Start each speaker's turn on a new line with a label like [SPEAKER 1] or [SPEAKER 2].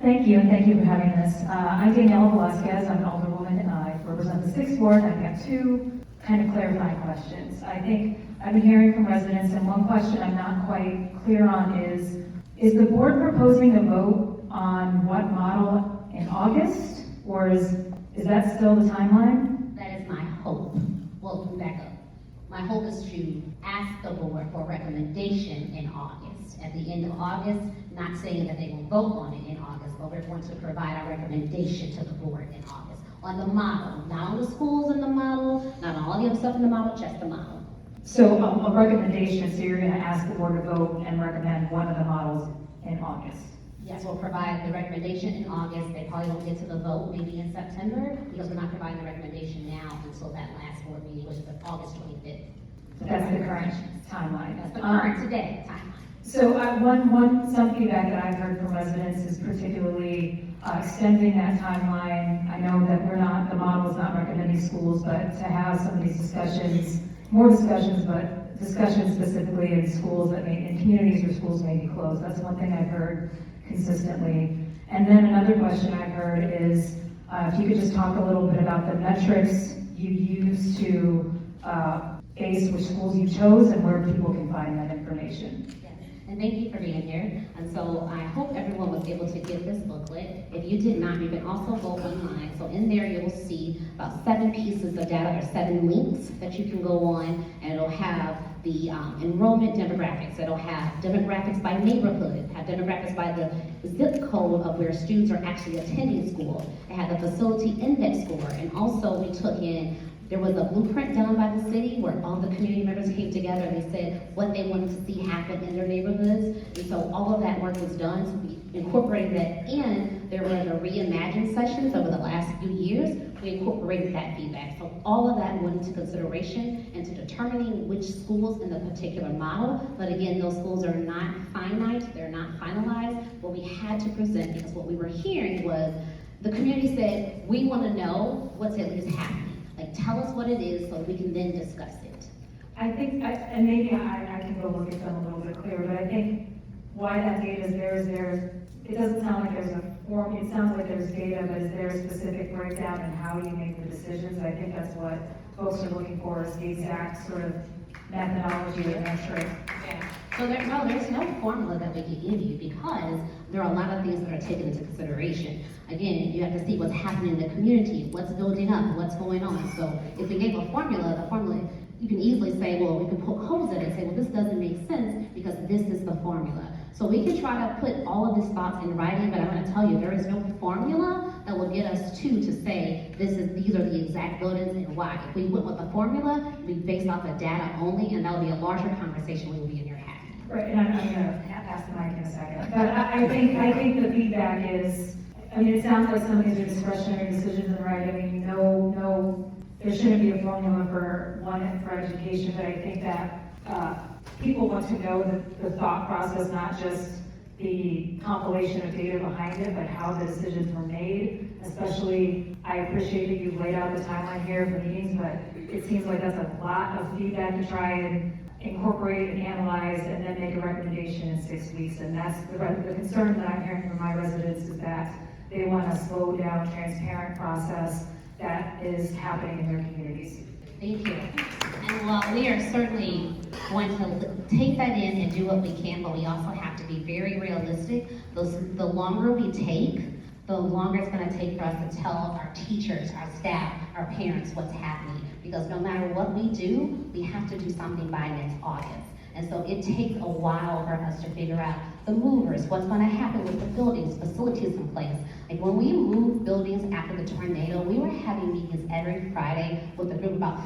[SPEAKER 1] Thank you, and thank you for having this. I'm Daniela Velasquez. I'm an alderwoman, and I represent the 6th Ward. I've got two kind of clarifying questions. I think I've been hearing from residents, and one question I'm not quite clear on is the board proposing to vote on what model in August, or is that still the timeline?
[SPEAKER 2] That is my hope. Well, back up. My hope is to ask the board for a recommendation in August. At the end of August, not saying that they will vote on it in August, but we're going to provide a recommendation to the board in August on the model, not on the schools in the model, not on all the other stuff in the model, just the model.
[SPEAKER 1] So a recommendation, so you're gonna ask the board to vote and recommend one of the models in August?
[SPEAKER 2] Yes, we'll provide the recommendation in August. They probably won't get to the vote maybe in September because we're not providing the recommendation now until that last board meeting, which is August 25th.
[SPEAKER 1] That's the current timeline.
[SPEAKER 2] That's the current today timeline.
[SPEAKER 1] So some feedback that I've heard from residents is particularly extending that timeline. I know that the model is not recommending schools, but to have some of these discussions, more discussions, but discussions specifically in schools in communities where schools may be closed. That's one thing I've heard consistently. And then another question I've heard is if you could just talk a little bit about the metrics you use to base which schools you chose and where people can find that information.
[SPEAKER 2] Yes. And thank you for being here. And so I hope everyone was able to get this booklet. If you did not, you can also go online. So in there you'll see about 7 pieces of data or 7 links that you can go on, and it'll have the enrollment demographics. It'll have demographics by neighborhood, have demographics by the zip code of where students are actually attending school. It had the facility index score, and also we took in, there was a blueprint done by the city where all the community members came together and they said what they wanted to see happen in their neighborhoods. And so all of that work was done, so we incorporated that in. There were the reimagine sessions over the last few years. We incorporated that feedback. So all of that went into consideration into determining which schools in the particular model. But again, those schools are not finite, they're not finalized. What we had to present, because what we were hearing was the community said, we want to know what's at least happening. Like, tell us what it is so we can then discuss it.
[SPEAKER 1] I think, and maybe I can go look at them a little bit clearer, but I think why that data is there, it doesn't sound like there's a form, it sounds like there's data, but is there a specific breakdown in how you make the decisions? I think that's what folks are looking for, is the exact sort of methodology or metric.
[SPEAKER 2] Yeah. So there's no formula that we can give you because there are a lot of things that are taken into consideration. Again, you have to see what's happening in the community, what's building up, what's going on. So if we gave a formula, the formula, you can easily say, well, we can poke holes in it and say, well, this doesn't make sense because this is the formula. So we can try to put all of these thoughts in writing, but I'm going to tell you, there is no formula that will get us to say, these are the exact buildings and why. If we went with a formula, we based off of data only, and that would be a larger conversation we will be in your head.
[SPEAKER 1] Right, and I'm going to pass the mic in a second. But I think the feedback is, it sounds like some of these are discretionary decisions, and right, no, there shouldn't be a formula for education, but I think that people want to know the thought process, not just the compilation of data behind it, but how the decisions were made. Especially, I appreciate that you laid out the timeline here for meetings, but it seems like that's a lot of feedback to try and incorporate and analyze and then make a recommendation in 6 weeks. And that's the concern that I'm hearing from my residents, is that they want a slow down, transparent process that is happening in their communities.
[SPEAKER 2] Thank you. And while we are certainly going to take that in and do what we can, but we also have to be very realistic. The longer we take, the longer it's going to take for us to tell our teachers, our staff, our parents what's happening. Because no matter what we do, we have to do something by next August. And so it takes a while for us to figure out the movers, what's going to happen with the buildings, facilities in place. Like when we moved buildings after the tornado, we were having meetings every Friday with a group of about